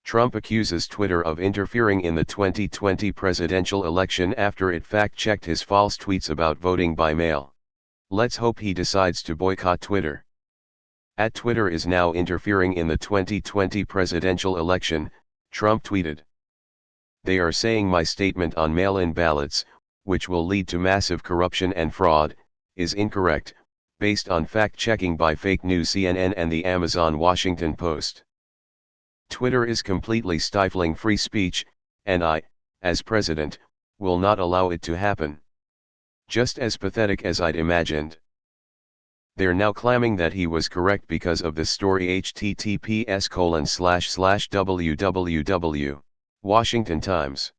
Trump accuses Twitter of interfering in the 2020 presidential election after it fact-checked his false tweets about voting by mail. Let's hope he decides to boycott Twitter. Twitter is now interfering in the 2020 presidential election, Trump tweeted. They are saying my statement on mail-in ballots, which will lead to massive corruption and fraud, is incorrect, based on fact-checking by fake news CNN and the Amazon Washington Post. Twitter is completely stifling free speech, and I, as president, will not allow it to happen. Just as pathetic as I'd imagined. They're now claiming that he was correct because of this story. https://www. Washington Times.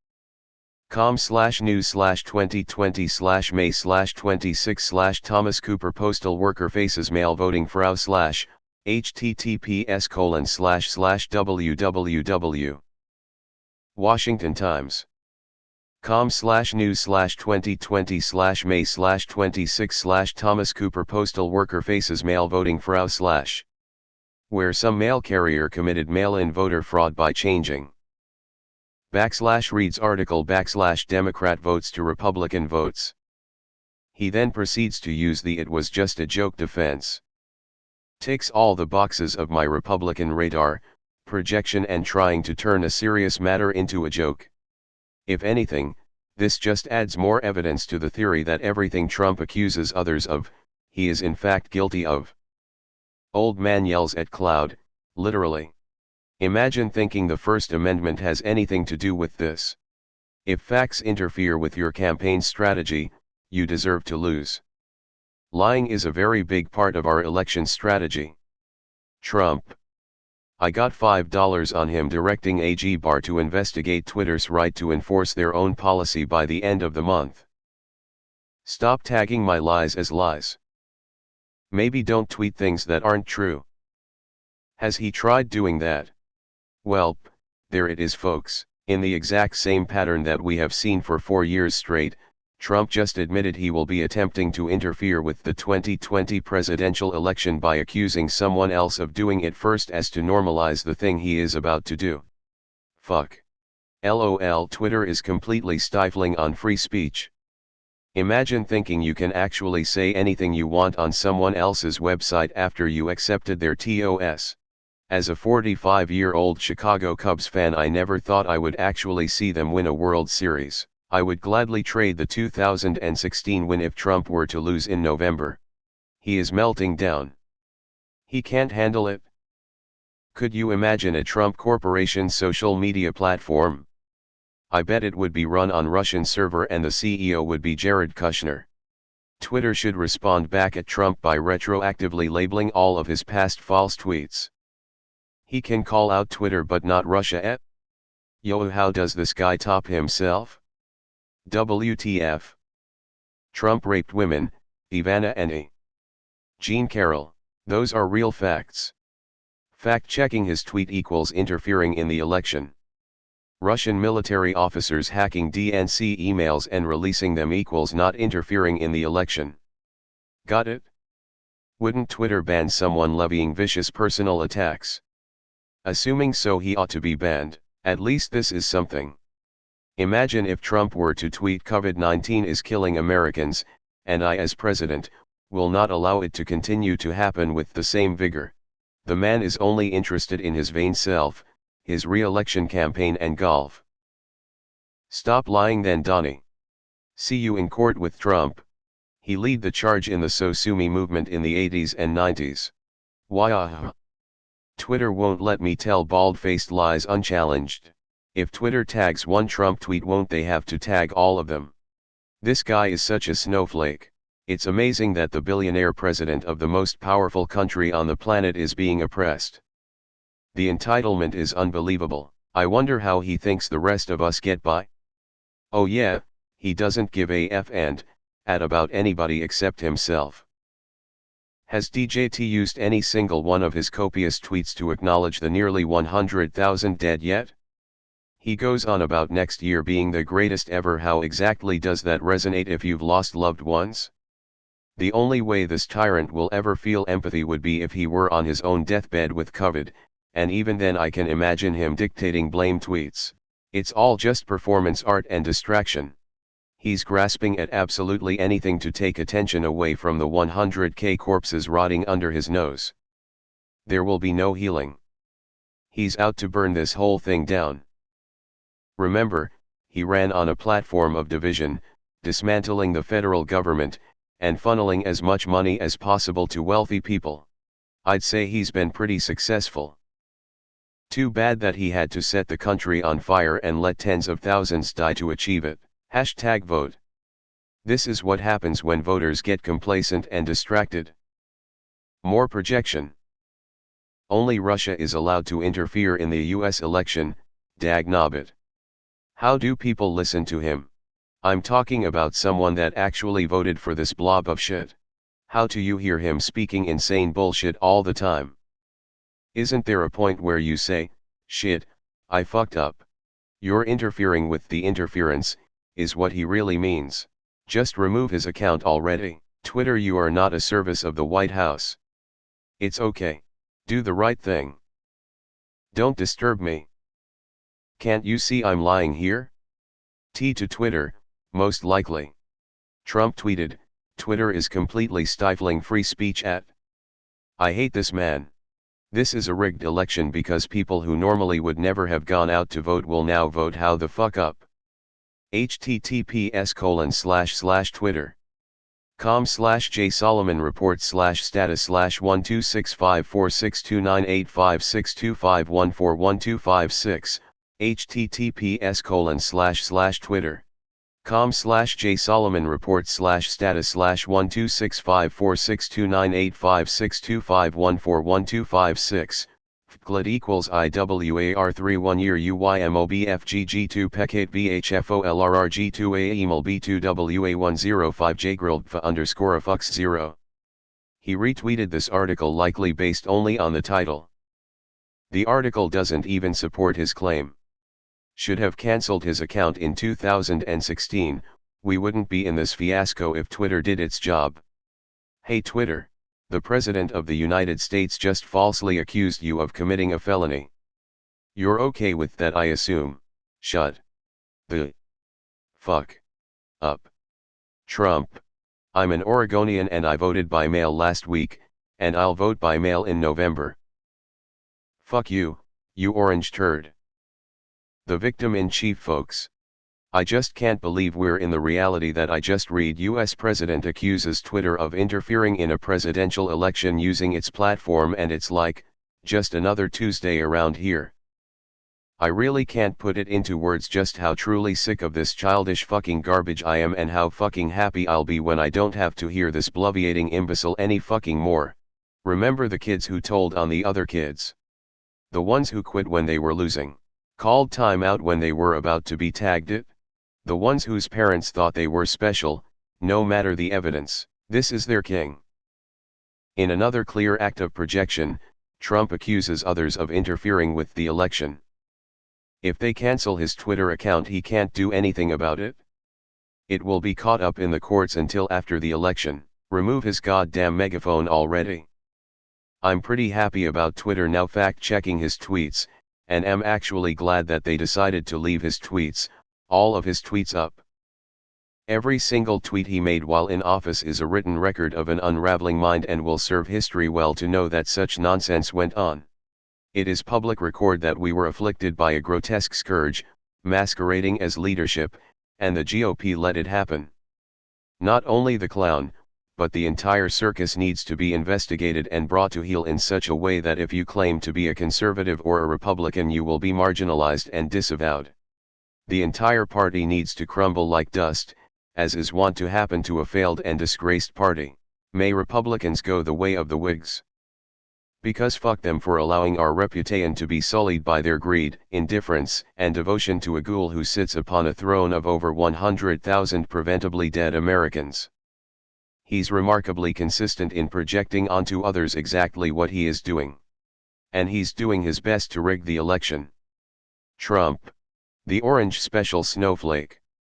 com/news/2020/May/26/ Thomas Cooper postal worker faces mail voting fraud / https://www. Washington Times. com/news/2020/May/26/ Thomas Cooper postal worker faces mail voting fraud / where some mail carrier committed mail-in voter fraud by changing /reads article /Democrat votes to Republican votes. He then proceeds to use the "it was just a joke" defense. Ticks all the boxes of my Republican radar, projection, and trying to turn a serious matter into a joke. If anything, this just adds more evidence to the theory that everything Trump accuses others of, he is in fact guilty of. Old man yells at cloud, literally. Imagine thinking the First Amendment has anything to do with this. If facts interfere with your campaign strategy, you deserve to lose. Lying is a very big part of our election strategy. Trump. I got $5 on him directing AG Barr to investigate Twitter's right to enforce their own policy by the end of the month. Stop tagging my lies as lies. Maybe don't tweet things that aren't true. Has he tried doing that? Well, there it is, folks. In the exact same pattern that we have seen for 4 years straight, Trump just admitted he will be attempting to interfere with the 2020 presidential election by accusing someone else of doing it first as to normalize the thing he is about to do. Fuck. LOL. Twitter is completely stifling on free speech. Imagine thinking you can actually say anything you want on someone else's website after you accepted their TOS. As a 45-year-old Chicago Cubs fan, I never thought I would actually see them win a World Series. I would gladly trade the 2016 win if Trump were to lose in November. He is melting down. He can't handle it. Could you imagine a Trump Corporation social media platform? I bet it would be run on Russian server and the CEO would be Jared Kushner. Twitter should respond back at Trump by retroactively labeling all of his past false tweets. He can call out Twitter but not Russia. Yo, how does this guy top himself? WTF. Trump raped women, Ivana and A. Jean Carroll. Those are real facts. Fact-checking his tweet equals interfering in the election. Russian military officers hacking DNC emails and releasing them equals not interfering in the election. Got it? Wouldn't Twitter ban someone levying vicious personal attacks? Assuming so, he ought to be banned. At least this is something. Imagine if Trump were to tweet COVID-19 is killing Americans, and I as president, will not allow it to continue to happen with the same vigor. The man is only interested in his vain self, his re-election campaign and golf. Stop lying then, Donnie. See you in court with Trump. He led the charge in the So Sue Me movement in the 80s and 90s. Why? Twitter won't let me tell bald-faced lies unchallenged. If Twitter tags one Trump tweet, won't they have to tag all of them? This guy is such a snowflake. It's amazing that the billionaire president of the most powerful country on the planet is being oppressed. The entitlement is unbelievable. I wonder how he thinks the rest of us get by. Oh yeah, he doesn't give a f and at about anybody except himself. Has DJT used any single one of his copious tweets to acknowledge the nearly 100,000 dead yet? He goes on about next year being the greatest ever. How exactly does that resonate if you've lost loved ones? The only way this tyrant will ever feel empathy would be if he were on his own deathbed with COVID, and even then I can imagine him dictating blame tweets. It's all just performance art and distraction. He's grasping at absolutely anything to take attention away from the 100k corpses rotting under his nose. There will be no healing. He's out to burn this whole thing down. Remember, he ran on a platform of division, dismantling the federal government, and funneling as much money as possible to wealthy people. I'd say he's been pretty successful. Too bad that he had to set the country on fire and let tens of thousands die to achieve it. #vote. This is what happens when voters get complacent and distracted. More projection. Only Russia is allowed to interfere in the US election, dag nabbit. How do people listen to him? I'm talking about someone that actually voted for this blob of shit. How do you hear him speaking insane bullshit all the time? Isn't there a point where you say, shit, I fucked up? You're interfering with the interference, is what he really means. Just remove his account already. Twitter, you are not a service of the White House. It's okay. Do the right thing. Don't disturb me. Can't you see I'm lying here? To Twitter, most likely. Trump tweeted, Twitter is completely stifling free speech at. I hate this man. This is a rigged election because people who normally would never have gone out to vote will now vote how the fuck up. https://twitter.com/J Solomon report /status/12654629856251412556 https://twitter.com/J Solomon report /status/12654629856251412556 Fglid equals IWAR3 1 year UYMOBFGG2 PEC8 BHFOLRRG2A EMAL B2WA105 JGRILDFA_FUX0. He retweeted this article likely based only on the title. The article doesn't even support his claim. Should have cancelled his account in 2016, we wouldn't be in this fiasco if Twitter did its job. Hey Twitter, the President of the United States just falsely accused you of committing a felony. You're okay with that, I assume. Shut the fuck up. Trump. I'm an Oregonian and I voted by mail last week, and I'll vote by mail in November. Fuck you, you orange turd. The victim-in-chief, folks. I just can't believe we're in the reality that I just read. US President accuses Twitter of interfering in a presidential election using its platform, and it's like, just another Tuesday around here. I really can't put it into words just how truly sick of this childish fucking garbage I am, and how fucking happy I'll be when I don't have to hear this bloviating imbecile any fucking more. Remember the kids who told on the other kids? The ones who quit when they were losing, called time out when they were about to be tagged it? The ones whose parents thought they were special, no matter the evidence. This is their king. In another clear act of projection, Trump accuses others of interfering with the election. If they cancel his Twitter account, he can't do anything about it. It will be caught up in the courts until after the election. Remove his goddamn megaphone already. I'm pretty happy about Twitter now fact-checking his tweets, and am actually glad that they decided to leave his tweets, all of his tweets up. Every single tweet he made while in office is a written record of an unraveling mind and will serve history well to know that such nonsense went on. It is public record that we were afflicted by a grotesque scourge, masquerading as leadership, and the GOP let it happen. Not only the clown, but the entire circus needs to be investigated and brought to heel in such a way that if you claim to be a conservative or a Republican, you will be marginalized and disavowed. The entire party needs to crumble like dust, as is wont to happen to a failed and disgraced party. May Republicans go the way of the Whigs. Because fuck them for allowing our reputation to be sullied by their greed, indifference, and devotion to a ghoul who sits upon a throne of over 100,000 preventably dead Americans. He's remarkably consistent in projecting onto others exactly what he is doing. And he's doing his best to rig the election. Trump. The orange special snowflake.